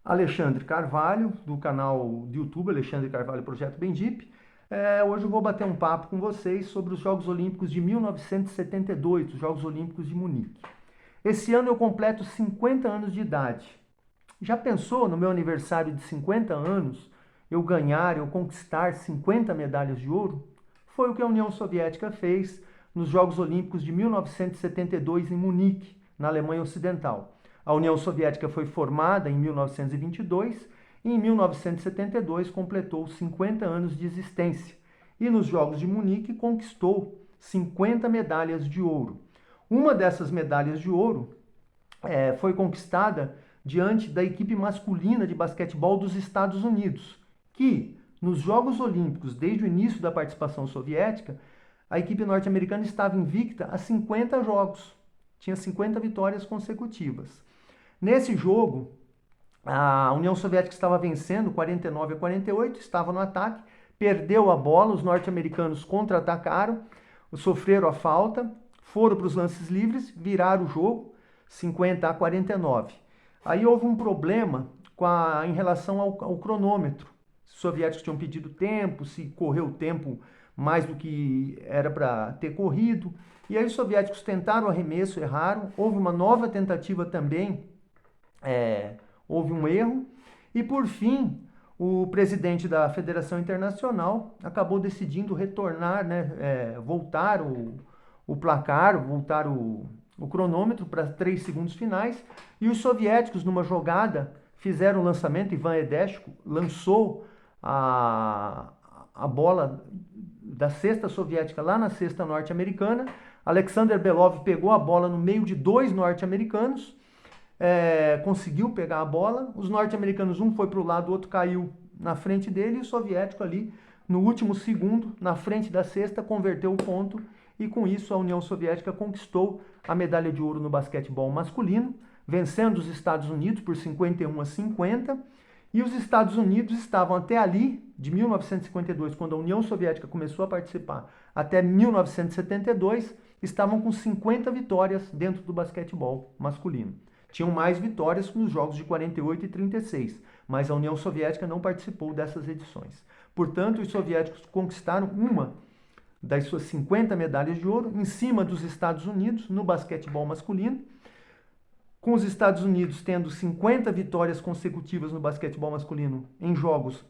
Alexandre Carvalho, do canal do YouTube Alexandre Carvalho Projeto Bendip. Hoje eu vou bater um papo com vocês sobre os Jogos Olímpicos de 1972, os Jogos Olímpicos de Munique. Esse ano eu completo 50 anos de idade. Já pensou no meu aniversário de 50 anos eu conquistar 50 medalhas de ouro? Foi o que a União Soviética fez nos Jogos Olímpicos de 1972 em Munique, na Alemanha Ocidental. A União Soviética foi formada em 1922 e em 1972 completou 50 anos de existência e nos Jogos de Munique conquistou 50 medalhas de ouro. Uma dessas medalhas de ouro foi conquistada diante da equipe masculina de basquetebol dos Estados Unidos, que nos Jogos Olímpicos, desde o início da participação soviética, a equipe norte-americana estava invicta a 50 jogos, tinha 50 vitórias consecutivas. Nesse jogo, a União Soviética estava vencendo 49-48, estava no ataque, perdeu a bola, os norte-americanos contra-atacaram, sofreram a falta, foram para os lances livres, viraram o jogo 50-49. Aí houve um problema em relação ao cronômetro. Os soviéticos tinham pedido tempo, se correu o tempo mais do que era para ter corrido. E aí os soviéticos tentaram o arremesso, erraram. Houve uma nova tentativa também, houve um erro. E por fim, o presidente da Federação Internacional acabou decidindo retornar, voltar o placar, voltar o cronômetro para 3 segundos finais. E os soviéticos, numa jogada, fizeram o lançamento. Ivan Edeshko lançou a bola da cesta soviética lá na cesta norte-americana. Alexander Belov pegou a bola no meio de 2 norte-americanos, conseguiu pegar a bola. Os norte-americanos, um foi para o lado, o outro caiu na frente dele, e o soviético ali, no último segundo, na frente da cesta, converteu o ponto, e com isso a União Soviética conquistou a medalha de ouro no basquetebol masculino, vencendo os Estados Unidos por 51-50, e os Estados Unidos estavam até ali, de 1952, quando a União Soviética começou a participar, até 1972, estavam com 50 vitórias dentro do basquetebol masculino. Tinham mais vitórias nos Jogos de 48 e 36, mas a União Soviética não participou dessas edições. Portanto, os soviéticos conquistaram uma das suas 50 medalhas de ouro em cima dos Estados Unidos no basquetebol masculino, com os Estados Unidos tendo 50 vitórias consecutivas no basquetebol masculino em jogos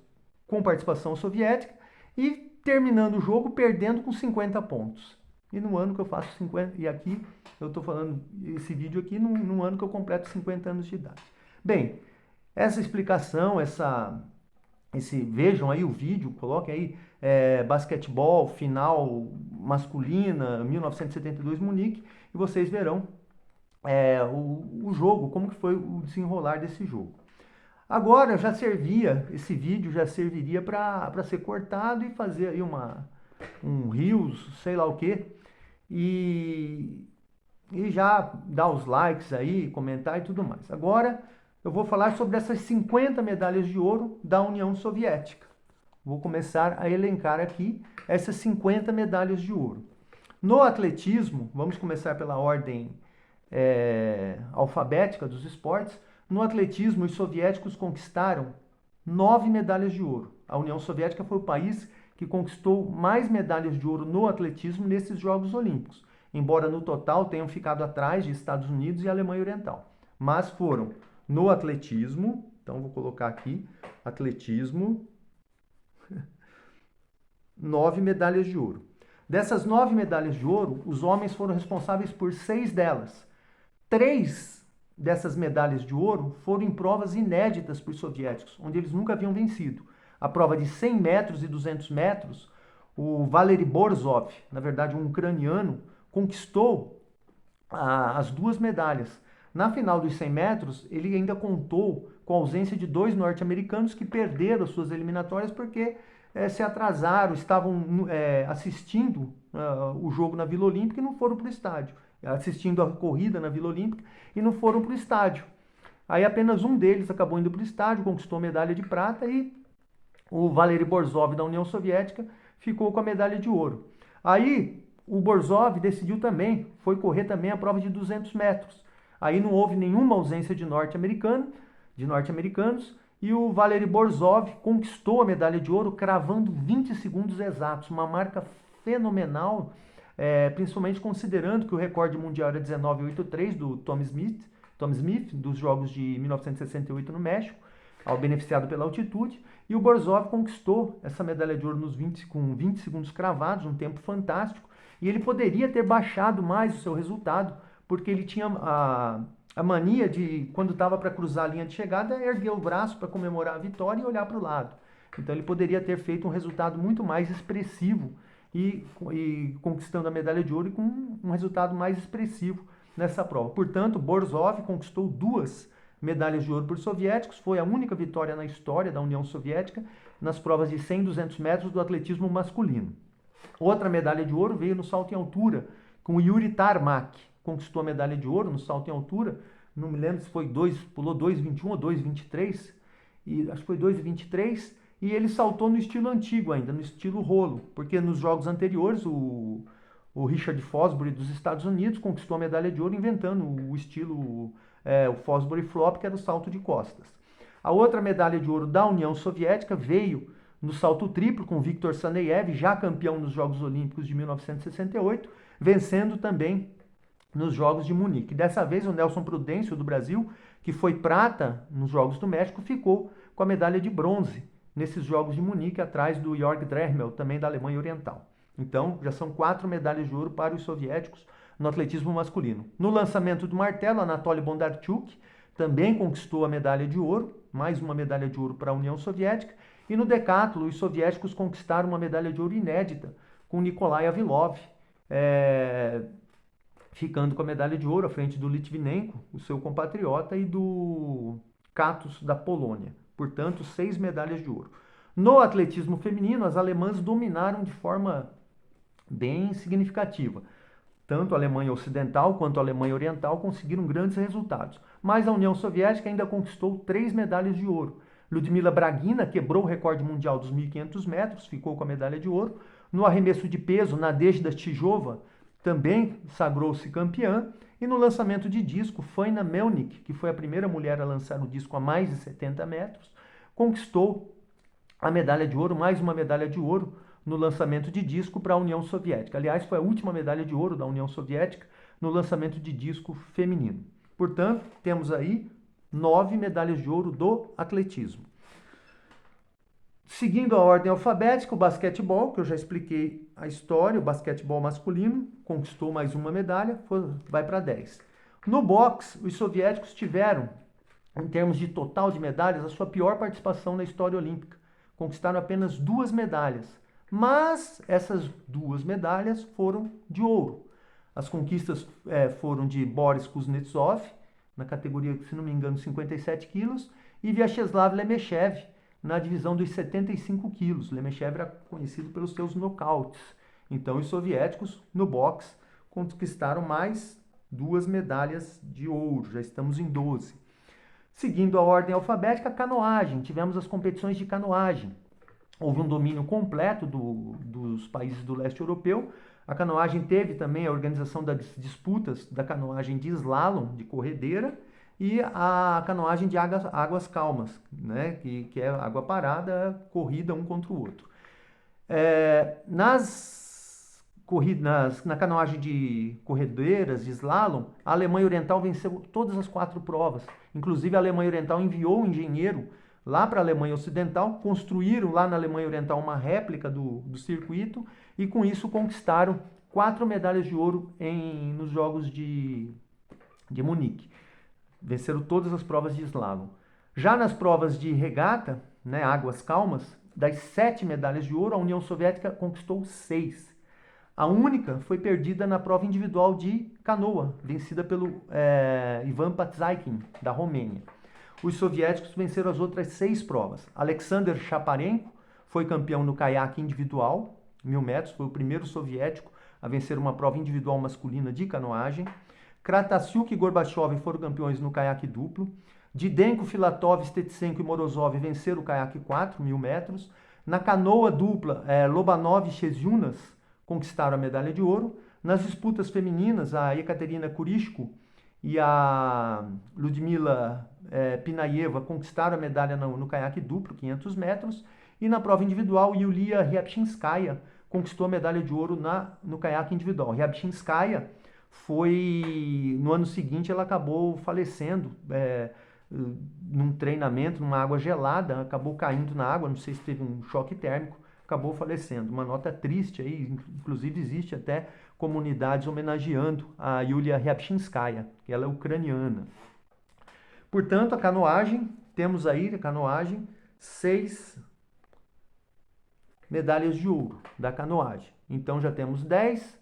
com participação soviética e terminando o jogo perdendo com 50 pontos. E no ano que eu faço 50, e aqui eu estou falando esse vídeo aqui no ano que eu completo 50 anos de idade. Bem, essa explicação, vejam aí o vídeo, coloquem aí, basquetebol, final masculina, 1972 Munique, e vocês verão o jogo, como que foi o desenrolar desse jogo. Agora esse vídeo já serviria para ser cortado e fazer aí um Reels, sei lá o que, e já dar os likes aí, comentar e tudo mais. Agora eu vou falar sobre essas 50 medalhas de ouro da União Soviética. Vou começar a elencar aqui essas 50 medalhas de ouro. No atletismo, vamos começar pela ordem alfabética dos esportes. No atletismo, os soviéticos conquistaram 9 medalhas de ouro. A União Soviética foi o país que conquistou mais medalhas de ouro no atletismo nesses Jogos Olímpicos, embora no total tenham ficado atrás de Estados Unidos e Alemanha Oriental. Mas foram no atletismo, então vou colocar aqui, atletismo, 9 medalhas de ouro. Dessas 9 medalhas de ouro, os homens foram responsáveis por 6 delas. 3 dessas medalhas de ouro foram em provas inéditas para os soviéticos, onde eles nunca haviam vencido. A prova de 100 metros e 200 metros, o Valery Borzov, na verdade um ucraniano, conquistou as 2 medalhas. Na final dos 100 metros, ele ainda contou com a ausência de 2 norte-americanos que perderam as suas eliminatórias porque se atrasaram, estavam assistindo o jogo na Vila Olímpica e não foram para o estádio. Assistindo a corrida na Vila Olímpica e não foram para o estádio. Aí apenas um deles acabou indo para o estádio, conquistou a medalha de prata, e o Valery Borzov da União Soviética ficou com a medalha de ouro. Aí o Borzov decidiu também, foi correr também a prova de 200 metros. Aí não houve nenhuma ausência de norte-americano, de norte-americanos, e o Valery Borzov conquistou a medalha de ouro cravando 20 segundos exatos, uma marca fenomenal, principalmente considerando que o recorde mundial era 19,83 do Tom Smith, dos Jogos de 1968 no México, ao beneficiado pela altitude, e o Borzov conquistou essa medalha de ouro com 20 segundos cravados, um tempo fantástico, e ele poderia ter baixado mais o seu resultado, porque ele tinha a mania de, quando estava para cruzar a linha de chegada, erguer o braço para comemorar a vitória e olhar para o lado. Então ele poderia ter feito um resultado muito mais expressivo e conquistando a medalha de ouro e com um resultado mais expressivo nessa prova. Portanto, Borzov conquistou 2 medalhas de ouro por soviéticos, foi a única vitória na história da União Soviética nas provas de 100 e 200 metros do atletismo masculino. Outra medalha de ouro veio no salto em altura, com o Yuri Tarmak, conquistou a medalha de ouro no salto em altura, não me lembro se foi pulou 2,21 ou 2,23, acho que foi 2,23, e ele saltou no estilo antigo ainda, no estilo rolo, porque nos jogos anteriores o Richard Fosbury dos Estados Unidos conquistou a medalha de ouro inventando o estilo o Fosbury Flop, que era o salto de costas. A outra medalha de ouro da União Soviética veio no salto triplo com Viktor Saneyev, já campeão nos Jogos Olímpicos de 1968, vencendo também nos Jogos de Munique. Dessa vez o Nelson Prudêncio do Brasil, que foi prata nos Jogos do México, ficou com a medalha de bronze nesses Jogos de Munique, atrás do Jörg Drechmel, também da Alemanha Oriental. Então, já são 4 medalhas de ouro para os soviéticos no atletismo masculino. No lançamento do martelo, Anatoly Bondarchuk também conquistou a medalha de ouro, mais uma medalha de ouro para a União Soviética. E no decátulo, os soviéticos conquistaram uma medalha de ouro inédita com Nikolai Avilov, ficando com a medalha de ouro à frente do Litvinenko, o seu compatriota, e do Katus da Polônia. Portanto, 6 medalhas de ouro. No atletismo feminino, as alemãs dominaram de forma bem significativa. Tanto a Alemanha Ocidental quanto a Alemanha Oriental conseguiram grandes resultados. Mas a União Soviética ainda conquistou 3 medalhas de ouro. Ludmila Bragina quebrou o recorde mundial dos 1.500 metros, ficou com a medalha de ouro. No arremesso de peso, Nadezhda Tijova também sagrou-se campeã. E no lançamento de disco, Faina Melnik, que foi a primeira mulher a lançar o disco a mais de 70 metros, conquistou a medalha de ouro, mais uma medalha de ouro, no lançamento de disco para a União Soviética. Aliás, foi a última medalha de ouro da União Soviética no lançamento de disco feminino. Portanto, temos aí 9 medalhas de ouro do atletismo. Seguindo a ordem alfabética, o basquetebol, que eu já expliquei a história, o basquetebol masculino conquistou mais uma medalha, vai para 10. No boxe, os soviéticos tiveram, em termos de total de medalhas, a sua pior participação na história olímpica. Conquistaram apenas 2 medalhas. Mas essas 2 medalhas foram de ouro. As conquistas foram de Boris Kuznetsov, na categoria, se não me engano, 57 quilos, e Vyacheslav Lemeshev, na divisão dos 75 quilos. Lemeshev era conhecido pelos seus nocautes. Então, os soviéticos, no boxe, conquistaram mais 2 medalhas de ouro. Já estamos em 12. Seguindo a ordem alfabética, canoagem. Tivemos as competições de canoagem. Houve um domínio completo dos países do leste europeu. A canoagem teve também a organização das disputas da canoagem de slalom, de corredeira, e a canoagem de águas calmas, né? que é água parada, corrida um contra o outro. Na canoagem de corredeiras, de slalom, a Alemanha Oriental venceu todas as 4 provas. Inclusive, a Alemanha Oriental enviou um engenheiro lá para a Alemanha Ocidental, construíram lá na Alemanha Oriental uma réplica do circuito e com isso conquistaram 4 medalhas de ouro nos Jogos de Munique. Venceram todas as provas de slalom. Já nas provas de regata, né, águas calmas, das 7 medalhas de ouro, a União Soviética conquistou 6. A única foi perdida na prova individual de canoa, vencida pelo Ivan Patzaikin, da Romênia. Os soviéticos venceram as outras 6 provas. Alexander Shaparenko foi campeão no caiaque individual, 1.000 metros, foi o primeiro soviético a vencer uma prova individual masculina de canoagem. Kratasyuk e Gorbachev foram campeões no caiaque duplo. Didenko, Filatov, Stetsenko e Morozov venceram o caiaque 4, 1.000 metros. Na canoa dupla, Lobanov e Chezunas conquistaram a medalha de ouro. Nas disputas femininas, a Ekaterina Kurishko e a Ludmila Pinaeva conquistaram a medalha no caiaque duplo, 500 metros, e na prova individual, Yulia Ryabchinskaya conquistou a medalha de ouro no caiaque individual. Ryabchinskaya no ano seguinte, ela acabou falecendo num treinamento, numa água gelada, acabou caindo na água, não sei se teve um choque térmico, acabou falecendo. Uma nota triste aí, inclusive existe até comunidades homenageando a Yulia Ryabchinskaya, que ela é ucraniana. Portanto, a canoagem, temos aí a canoagem 6 medalhas de ouro da canoagem. Então já temos 10,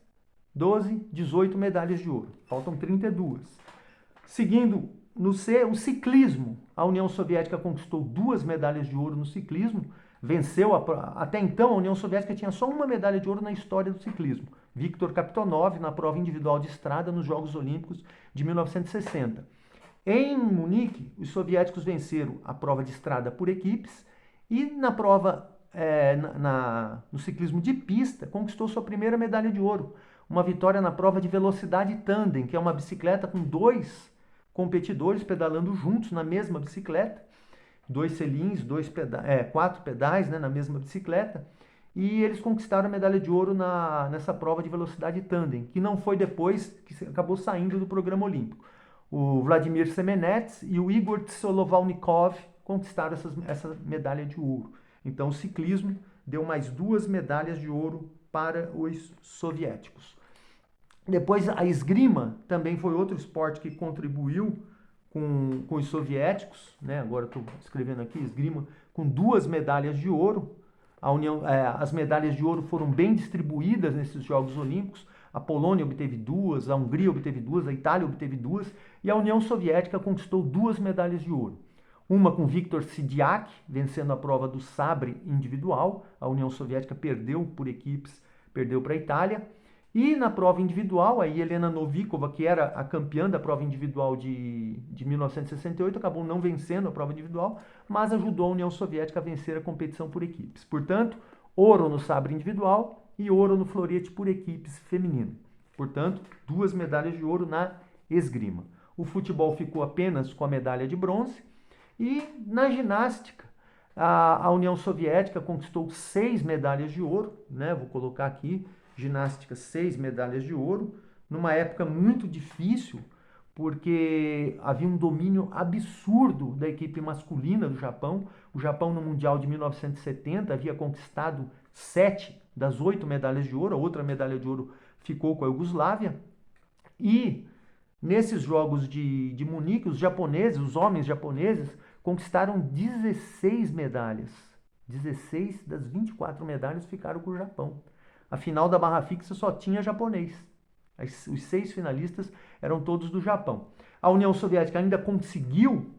12, 18 medalhas de ouro. Faltam 32. Seguindo o ciclismo, a União Soviética conquistou 2 medalhas de ouro no ciclismo. Venceu, até então a União Soviética tinha só uma medalha de ouro na história do ciclismo. Viktor Kaptonov na prova individual de estrada nos Jogos Olímpicos de 1960. Em Munique, os soviéticos venceram a prova de estrada por equipes e na prova no ciclismo de pista conquistou sua primeira medalha de ouro. Uma vitória na prova de velocidade tandem, que é uma bicicleta com 2 competidores pedalando juntos na mesma bicicleta, 2 selins, 4 pedais, né, na mesma bicicleta, e eles conquistaram a medalha de ouro nessa prova de velocidade tandem, que não foi depois, que acabou saindo do programa olímpico. O Vladimir Semenets e o Igor Tsolovalnikov conquistaram essa medalha de ouro. Então o ciclismo deu mais 2 medalhas de ouro para os soviéticos. Depois a esgrima também foi outro esporte que contribuiu com os soviéticos, né? Agora estou escrevendo aqui, esgrima com 2 medalhas de ouro. As medalhas de ouro foram bem distribuídas nesses Jogos Olímpicos. A Polônia obteve 2, a Hungria obteve 2, a Itália obteve 2 e a União Soviética conquistou 2 medalhas de ouro. Uma com Viktor Sidiak, vencendo a prova do sabre individual. A União Soviética perdeu por equipes, perdeu para a Itália. E na prova individual, a Helena Novikova, que era a campeã da prova individual de 1968, acabou não vencendo a prova individual, mas ajudou a União Soviética a vencer a competição por equipes. Portanto, ouro no sabre individual e ouro no florete por equipes feminino. Portanto, 2 medalhas de ouro na esgrima. O futebol ficou apenas com a medalha de bronze. E na ginástica, a União Soviética conquistou 6 medalhas de ouro, né? Vou colocar aqui, ginástica 6 medalhas de ouro, numa época muito difícil, porque havia um domínio absurdo da equipe masculina do Japão. O Japão no Mundial de 1970 havia conquistado 7 das 8 medalhas de ouro, a outra medalha de ouro ficou com a Iugoslávia. E nesses Jogos de Munique, os homens japoneses, conquistaram 16 medalhas. 16 das 24 medalhas ficaram com o Japão. A final da barra fixa só tinha japonês. Os 6 finalistas eram todos do Japão. A União Soviética ainda conseguiu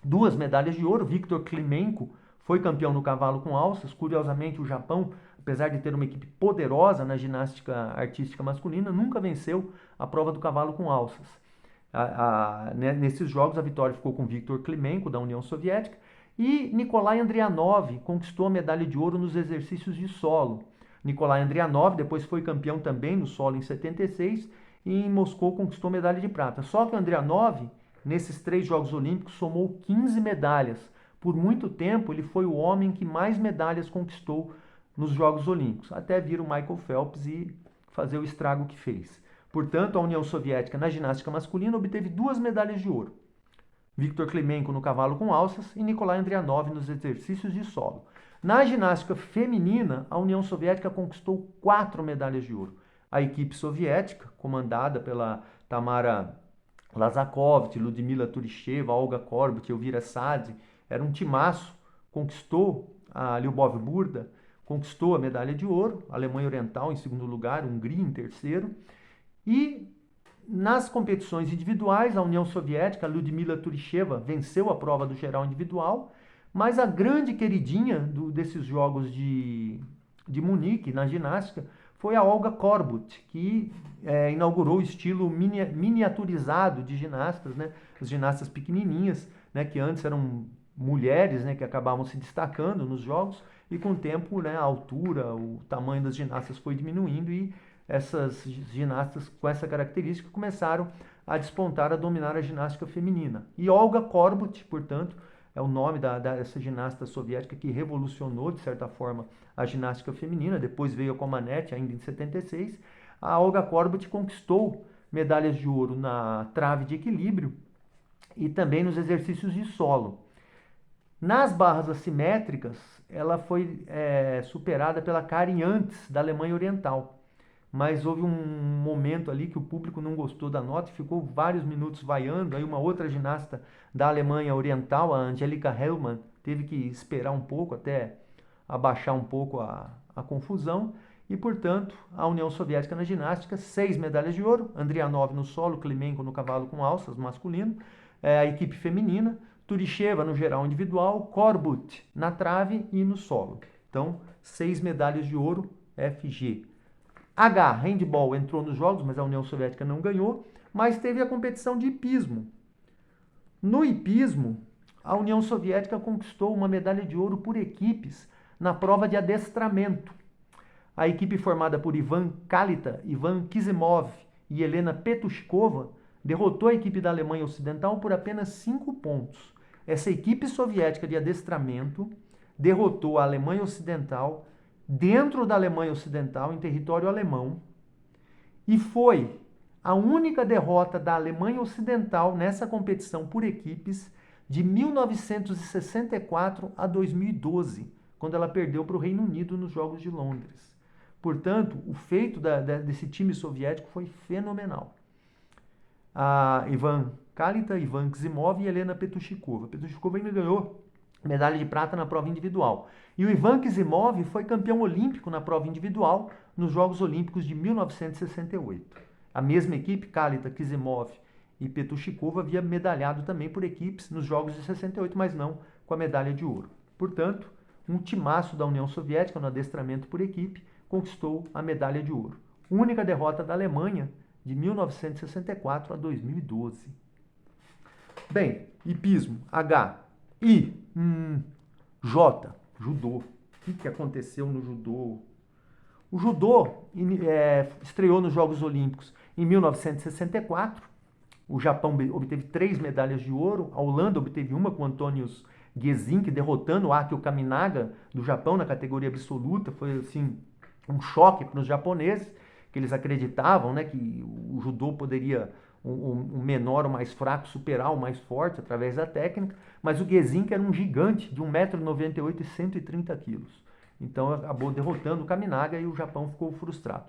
2 medalhas de ouro. Viktor Klimenko foi campeão no cavalo com alças. Curiosamente, o Japão, apesar de ter uma equipe poderosa na ginástica artística masculina, nunca venceu a prova do cavalo com alças. Nesses jogos, a vitória ficou com Viktor Klimenko, da União Soviética, e Nikolai Andrianov conquistou a medalha de ouro nos exercícios de solo. Nikolai Andrianov depois foi campeão também no solo em 76 e em Moscou conquistou medalha de prata. Só que Andrianov, nesses 3 Jogos Olímpicos, somou 15 medalhas. Por muito tempo, ele foi o homem que mais medalhas conquistou nos Jogos Olímpicos, até vir o Michael Phelps e fazer o estrago que fez. Portanto, a União Soviética na ginástica masculina obteve 2 medalhas de ouro. Viktor Klimenko no cavalo com alças e Nikolai Andrianov nos exercícios de solo. Na ginástica feminina, a União Soviética conquistou 4 medalhas de ouro. A equipe soviética, comandada pela Tamara Lazakovich, Ludmila Turisheva, Olga Korbut, Elvira Sadze, era um timaço, conquistou a Lyubov Burda, conquistou a medalha de ouro, a Alemanha Oriental em segundo lugar, a Hungria em terceiro. E nas competições individuais, a União Soviética, a Ludmila Turisheva, venceu a prova do geral individual, mas a grande queridinha desses Jogos de Munique, na ginástica, foi a Olga Korbut, que inaugurou o estilo miniaturizado de ginastas, né? As ginastas pequenininhas, né? Que antes eram mulheres, né? Que acabavam se destacando nos jogos, e com o tempo, né? A altura, o tamanho das ginastas foi diminuindo e essas ginastas com essa característica começaram a despontar, a dominar a ginástica feminina. E Olga Korbut, portanto, é o nome dessa ginasta soviética que revolucionou, de certa forma, a ginástica feminina. Depois veio a Comaneci, ainda em 76. A Olga Korbut conquistou medalhas de ouro na trave de equilíbrio e também nos exercícios de solo. Nas barras assimétricas, ela foi superada pela Karin Antz, da Alemanha Oriental. Mas houve um momento ali que o público não gostou da nota e ficou vários minutos vaiando. Aí uma outra ginasta da Alemanha Oriental, a Angelika Hellmann, teve que esperar um pouco até abaixar um pouco a confusão. E, portanto, a União Soviética na ginástica, 6 medalhas de ouro, Andrianov no solo, Klimenko no cavalo com alças, masculino, a equipe feminina, Turisheva no geral individual, Korbut na trave e no solo. Então, 6 medalhas de ouro, FG. H, handball, entrou nos jogos, mas a União Soviética não ganhou, mas teve a competição de hipismo. No hipismo, a União Soviética conquistou uma medalha de ouro por equipes na prova de adestramento. A equipe formada por Ivan Kalita, Ivan Kizimov e Helena Petushkova derrotou a equipe da Alemanha Ocidental por apenas 5 pontos. Essa equipe soviética de adestramento derrotou a Alemanha Ocidental dentro da Alemanha Ocidental, em território alemão, e foi a única derrota da Alemanha Ocidental nessa competição por equipes de 1964 a 2012, quando ela perdeu para o Reino Unido nos Jogos de Londres. Portanto, o feito desse time soviético foi fenomenal. A Ivan Kalita, Ivan Kizimov e Helena Petushkova. Petushkova ainda ganhou medalha de prata na prova individual. E o Ivan Kizimov foi campeão olímpico na prova individual nos Jogos Olímpicos de 1968. A mesma equipe, Kalita, Kizimov e Petushkova, havia medalhado também por equipes nos Jogos de 68, mas não com a medalha de ouro. Portanto, um timaço da União Soviética no adestramento por equipe conquistou a medalha de ouro. Única derrota da Alemanha de 1964 a 2012. Bem, hipismo, H. I, J, judô. O que aconteceu no judô? O judô estreou nos Jogos Olímpicos em 1964. O Japão obteve 3 medalhas de ouro. A Holanda obteve uma com Antonius Gesink, derrotando o Akio Kaminaga do Japão na categoria absoluta. Foi assim um choque para os japoneses, que eles acreditavam, né, que o judô poderia o menor, o mais fraco, superar o mais forte através da técnica, mas o Gesink era um gigante de 1,98 m e 130 kg. Então acabou derrotando o Kaminaga e o Japão ficou frustrado.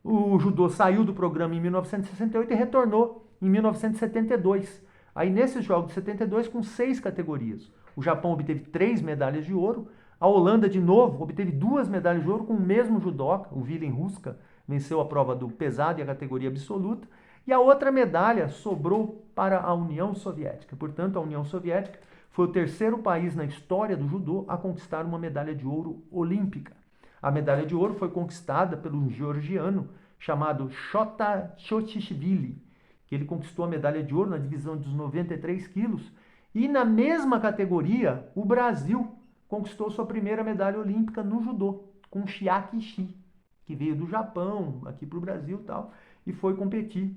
O judô saiu do programa em 1968 e retornou em 1972. Aí nesses Jogos de 72 com 6 categorias. O Japão obteve 3 medalhas de ouro, a Holanda de novo obteve 2 medalhas de ouro com o mesmo judoca, o Willem Ruska, venceu a prova do pesado e a categoria absoluta, e a outra medalha sobrou para a União Soviética. Portanto, a União Soviética foi o terceiro país na história do judô a conquistar uma medalha de ouro olímpica. A medalha de ouro foi conquistada pelo georgiano chamado Shota Chotishvili, que ele conquistou a medalha de ouro na divisão dos 93 quilos, e na mesma categoria, o Brasil conquistou sua primeira medalha olímpica no judô, com Chiaki Ishii, que veio do Japão, aqui para o Brasil e tal, e foi competir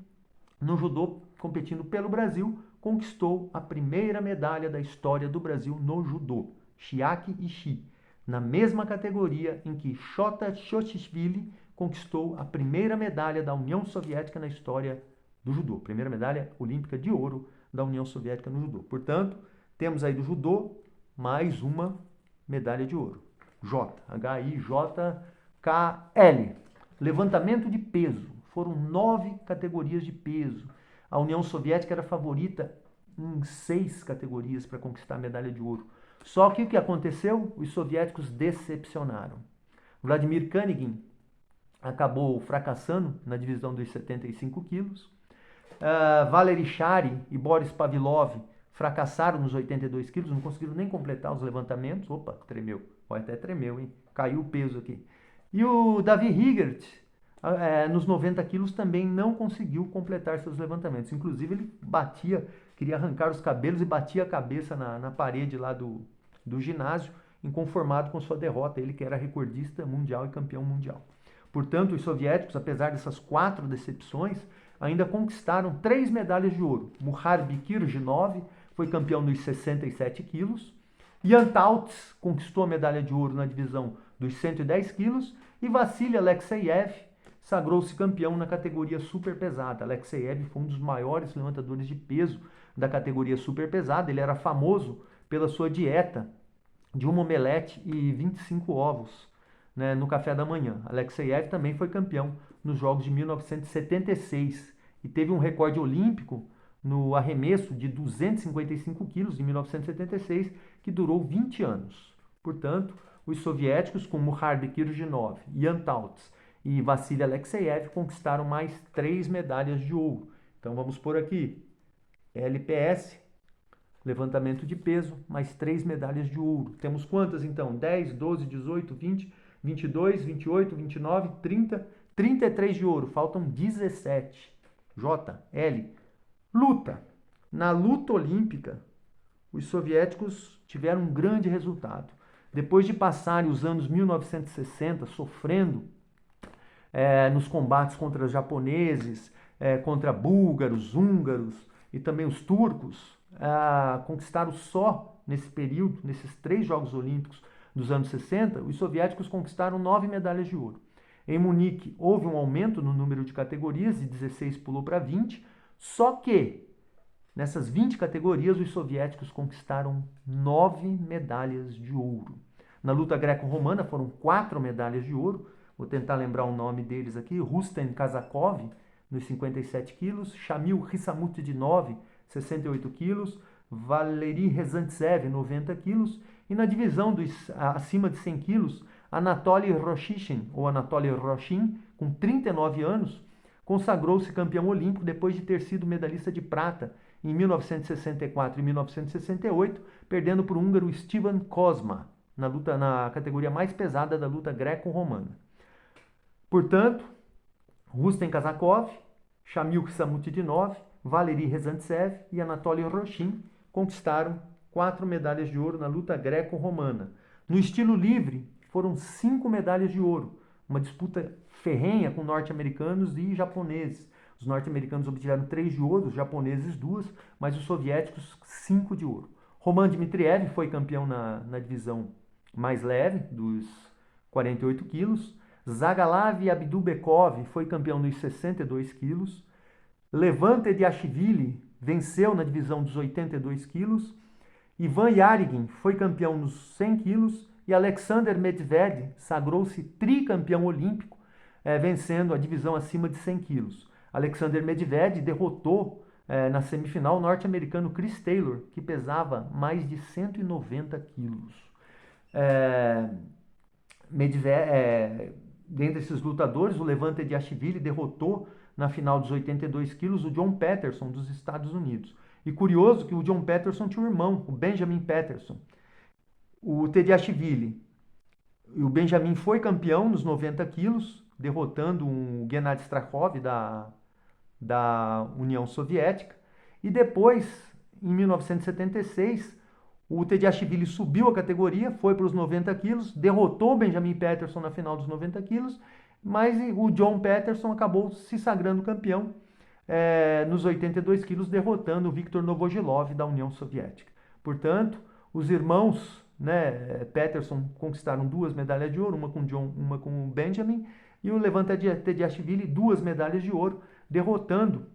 no judô, competindo pelo Brasil, conquistou a primeira medalha da história do Brasil no judô, Chiaki Ishii, na mesma categoria em que Shota Chotishvili conquistou a primeira medalha da União Soviética na história do judô, primeira medalha olímpica de ouro da União Soviética no judô. Portanto, temos aí do judô mais uma medalha de ouro. J, H-I-J-K-L. Levantamento de peso. Foram 9 categorias de peso. A União Soviética era favorita em 6 categorias para conquistar a medalha de ouro. Só que o que aconteceu? Os soviéticos decepcionaram. Vladimir Kanygin acabou fracassando na divisão dos 75 quilos. Valery Shary e Boris Pavlov fracassaram nos 82 quilos, não conseguiram nem completar os levantamentos. Opa, tremeu. Até tremeu, hein? Caiu o peso aqui. E o Davi Higert, nos 90 quilos, também não conseguiu completar seus levantamentos. Inclusive, ele queria arrancar os cabelos e batia a cabeça na parede lá do ginásio, inconformado com sua derrota. Ele que era recordista mundial e campeão mundial. Portanto, os soviéticos, apesar dessas 4 decepções, ainda conquistaram 3 medalhas de ouro. Muharbi Kirjinov foi campeão nos 67 quilos. Ian Tautz conquistou a medalha de ouro na divisão dos 110 quilos. E Vassily Alexeyev sagrou-se campeão na categoria super pesada. Alexeyev foi um dos maiores levantadores de peso da categoria super pesada. Ele era famoso pela sua dieta de uma omelete e 25 ovos, né, no café da manhã. Alexeyev também foi campeão nos Jogos de 1976 e teve um recorde olímpico no arremesso de 255 quilos em 1976, que durou 20 anos. Portanto, os soviéticos, com Muharbi Kirjinov, Ian Tautz e Vassily Alexeyev, conquistaram mais 3 medalhas de ouro. Então vamos por aqui: LPS, levantamento de peso, mais 3 medalhas de ouro. Temos quantas então? 10, 12, 18, 20, 22, 28, 29, 30, 33 de ouro. Faltam 17. J, L. Luta. Na luta olímpica, os soviéticos tiveram um grande resultado. Depois de passarem os anos 1960 sofrendo nos combates contra os japoneses, contra búlgaros, húngaros e também os turcos, conquistaram só nesse período, nesses 3 Jogos Olímpicos dos anos 60, os soviéticos conquistaram 9 medalhas de ouro. Em Munique, houve um aumento no número de categorias, de 16 pulou para 20, só que nessas 20 categorias os soviéticos conquistaram 9 medalhas de ouro. Na luta greco-romana foram 4 medalhas de ouro, vou tentar lembrar o nome deles aqui: Rustem Kazakov, nos 57 quilos, Shamil Hissamutdinov, 68 quilos, Valery Rezantsev, 90 quilos, e na divisão dos acima de 100 quilos, Anatoly Roshin, ou Anatoly Roshin, com 39 anos, consagrou-se campeão olímpico depois de ter sido medalhista de prata em 1964 e 1968, perdendo para o húngaro Stevan Kozma, na categoria mais pesada da luta greco-romana. Portanto, Rustem Kazakov, Shamil Hissamutdinov, Valery Rezantsev e Anatoly Roshin conquistaram 4 medalhas de ouro na luta greco-romana. No estilo livre, foram 5 medalhas de ouro, uma disputa ferrenha com norte-americanos e japoneses. Os norte-americanos obtiveram 3 de ouro, os japoneses 2, mas os soviéticos 5 de ouro. Roman Dmitriev foi campeão na divisão mais leve, dos 48 quilos. Zagalav Abdubekov foi campeão nos 62 quilos. Levan Tediashvili venceu na divisão dos 82 quilos. Ivan Yarygin foi campeão nos 100 quilos. E Alexander Medved sagrou-se tricampeão olímpico, vencendo a divisão acima de 100 quilos. Alexander Medved derrotou na semifinal o norte-americano Chris Taylor, que pesava mais de 190 quilos. Dentre esses lutadores, o Levan Tediashvili derrotou na final dos 82 quilos o John Patterson, dos Estados Unidos. E curioso que o John Patterson tinha um irmão, o Benjamin Patterson. O Tediashvili e o Benjamin foi campeão nos 90 quilos, derrotando o Gennady Strakhov da União Soviética. E depois, em 1976, o Tediashvili subiu a categoria, foi para os 90 quilos, derrotou o Benjamin Patterson na final dos 90 quilos, mas o John Patterson acabou se sagrando campeão nos 82 quilos, derrotando o Viktor Novozhilov da União Soviética. Portanto, os irmãos Patterson conquistaram 2 medalhas de ouro, uma com o John, uma com o Benjamin, e o Levan Tediashvili 2 medalhas de ouro, derrotando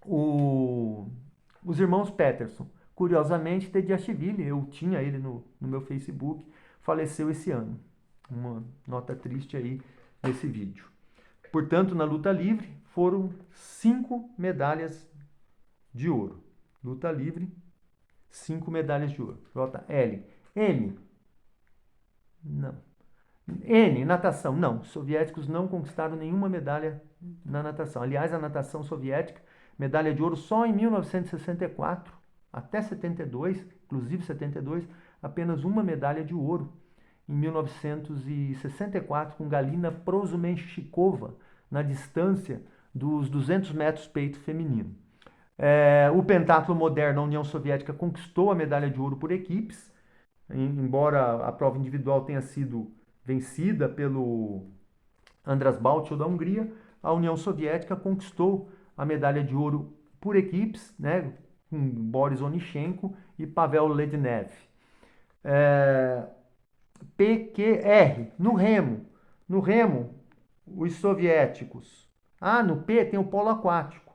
os irmãos Patterson. Curiosamente, Tediashvili, eu tinha ele no meu Facebook, faleceu esse ano. Uma nota triste aí nesse vídeo. Portanto, na luta livre, foram 5 medalhas de ouro. Luta livre, 5 medalhas de ouro. JL. M. Não. N. Natação. Não. Os soviéticos não conquistaram nenhuma medalha na natação. Aliás, a natação soviética, medalha de ouro só em 1964, até 72, inclusive 72, apenas uma medalha de ouro. Em 1964, com Galina Prozumenchikova, na distância dos 200 metros peito feminino. O pentatlo moderno, a União Soviética conquistou a medalha de ouro por equipes, embora a prova individual tenha sido vencida pelo Andras Balcsu da Hungria, a União Soviética conquistou a medalha de ouro por equipes, né, com Boris Onichenko e Pavel Lednev. PQR, no remo. No remo, os soviéticos. No P tem o polo aquático.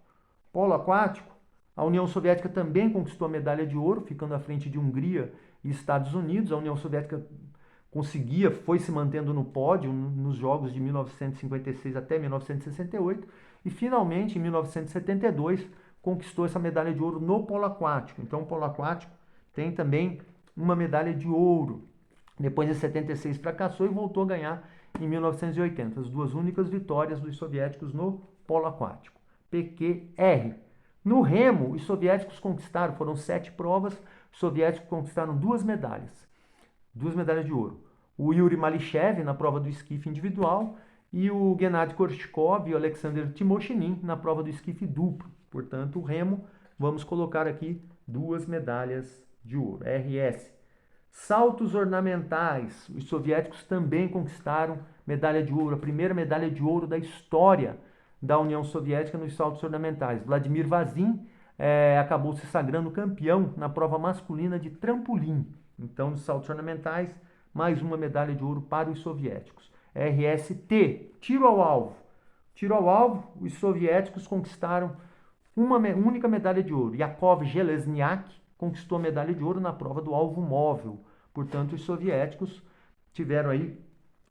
Polo aquático, a União Soviética também conquistou a medalha de ouro, ficando à frente de Hungria e Estados Unidos. A União Soviética foi se mantendo no pódio nos Jogos de 1956 até 1968 e finalmente em 1972 conquistou essa medalha de ouro no polo aquático. Então o polo aquático tem também uma medalha de ouro. Depois de 76 fracassou e voltou a ganhar em 1980. As duas únicas vitórias dos soviéticos no polo aquático. PQR. No remo, os soviéticos conquistaram, foram 7 provas, os soviéticos conquistaram 2 medalhas de ouro. O Yuri Malichev na prova do esquife individual e o Gennady Korchkov e o Alexander Timoshinin na prova do esquife duplo. Portanto, o remo, vamos colocar aqui 2 medalhas de ouro. RS. Saltos ornamentais. Os soviéticos também conquistaram medalha de ouro, a primeira medalha de ouro da história da União Soviética nos saltos ornamentais. Vladimir Vazin acabou se sagrando campeão na prova masculina de trampolim. Então, nos saltos ornamentais, mais uma medalha de ouro para os soviéticos. RST, tiro ao alvo. Tiro ao alvo, os soviéticos conquistaram uma única medalha de ouro. Yakov Zelezniak conquistou a medalha de ouro na prova do alvo móvel. Portanto, os soviéticos tiveram aí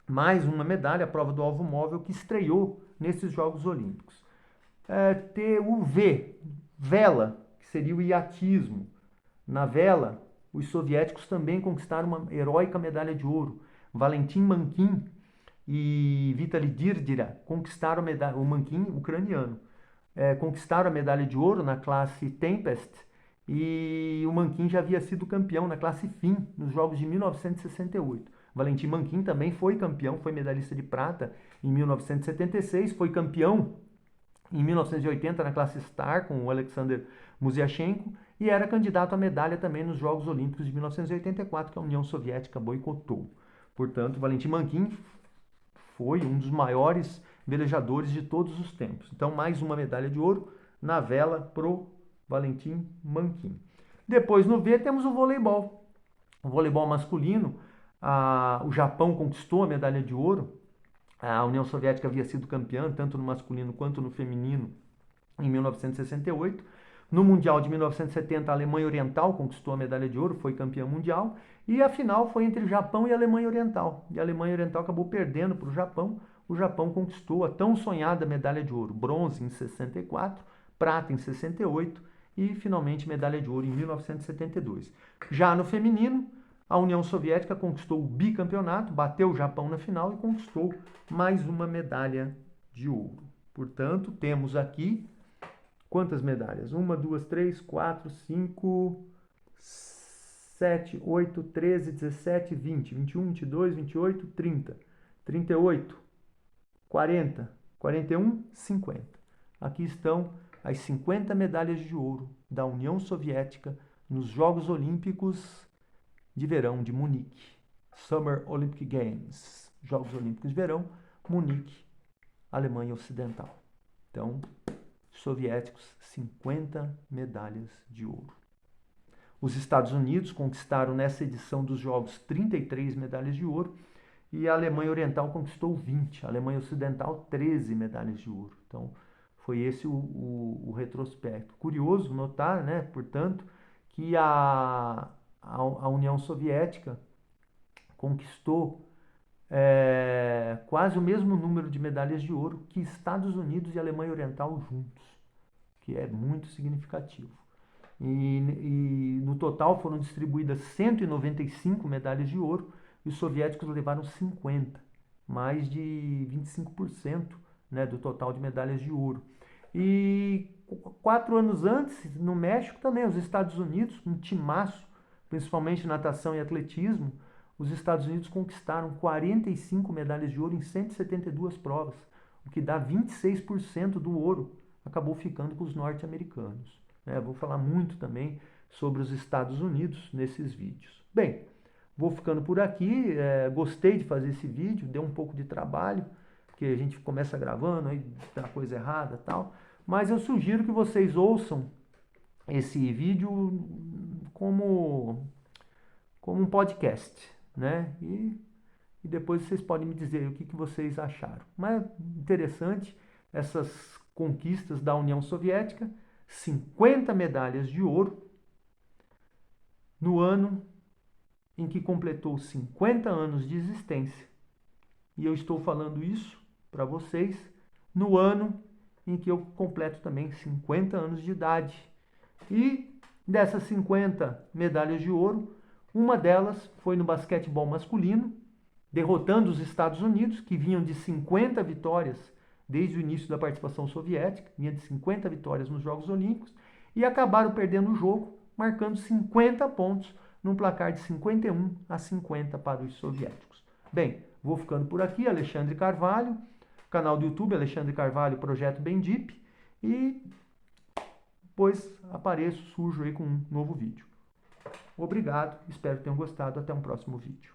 mais uma medalha, a prova do alvo móvel, que estreou nesses Jogos Olímpicos. TUV, vela, que seria o iatismo. Na vela, os soviéticos também conquistaram uma heróica medalha de ouro. Valentin Mankin e Vitaly Dirdira conquistaram o Mankin ucraniano. Conquistaram a medalha de ouro na classe Tempest e o Mankin já havia sido campeão na classe FIM nos Jogos de 1968. Valentin Mankin também foi campeão, foi medalhista de prata em 1976, foi campeão em 1980 na classe Star com o Alexander Muzyashenko e era candidato à medalha também nos Jogos Olímpicos de 1984 que a União Soviética boicotou. Portanto, Valentin Mankin foi um dos maiores velejadores de todos os tempos. Então, mais uma medalha de ouro na vela pro Valentin Mankin. Depois, no V, temos o voleibol. O voleibol masculino, o Japão conquistou a medalha de ouro. A União Soviética havia sido campeã, tanto no masculino quanto no feminino, em 1968. No Mundial de 1970, a Alemanha Oriental conquistou a medalha de ouro, foi campeã mundial. E a final foi entre o Japão e a Alemanha Oriental. E a Alemanha Oriental acabou perdendo para o Japão. O Japão conquistou a tão sonhada medalha de ouro, bronze em 64, prata em 68 e finalmente medalha de ouro em 1972. Já no feminino, a União Soviética conquistou o bicampeonato, bateu o Japão na final e conquistou mais uma medalha de ouro. Portanto, temos aqui quantas medalhas? 1, 2, 3, 4, 5, 7, 8, 13, 17, 20, 21, 22, 28, 30, 38, 40, 41, 50. Aqui estão as 50 medalhas de ouro da União Soviética nos Jogos Olímpicos de Verão de Munique. Summer Olympic Games. Jogos Olímpicos de Verão, Munique, Alemanha Ocidental. Então, soviéticos, 50 medalhas de ouro. Os Estados Unidos conquistaram nessa edição dos Jogos 33 medalhas de ouro e a Alemanha Oriental conquistou 20, a Alemanha Ocidental 13 medalhas de ouro. Então, foi esse o retrospecto. Curioso notar, né, portanto, que a União Soviética conquistou quase o mesmo número de medalhas de ouro que Estados Unidos e Alemanha Oriental juntos, que é muito significativo. E no total foram distribuídas 195 medalhas de ouro e os soviéticos levaram 50, mais de 25%, né, do total de medalhas de ouro. E 4 anos antes, no México também, os Estados Unidos, um timaço, principalmente natação e atletismo, os Estados Unidos conquistaram 45 medalhas de ouro em 172 provas, o que dá 26% do ouro, acabou ficando com os norte-americanos. Vou falar muito também sobre os Estados Unidos nesses vídeos. Bem, vou ficando por aqui, gostei de fazer esse vídeo, deu um pouco de trabalho, porque a gente começa gravando, aí dá coisa errada e tal, mas eu sugiro que vocês ouçam esse vídeo como um podcast, né? E depois vocês podem me dizer o que vocês acharam. Mas interessante essas conquistas da União Soviética, 50 medalhas de ouro no ano em que completou 50 anos de existência. E eu estou falando isso para vocês no ano em que eu completo também 50 anos de idade. E dessas 50 medalhas de ouro, uma delas foi no basquetebol masculino, derrotando os Estados Unidos, que vinham de 50 vitórias desde o início da participação soviética, vinha de 50 vitórias nos Jogos Olímpicos, e acabaram perdendo o jogo, marcando 50 pontos num placar de 51-50 para os soviéticos. Bem, vou ficando por aqui, Alexandre Carvalho, canal do YouTube Alexandre Carvalho, Projeto Bendip, e depois surjo aí com um novo vídeo. Obrigado, espero que tenham gostado, até um próximo vídeo.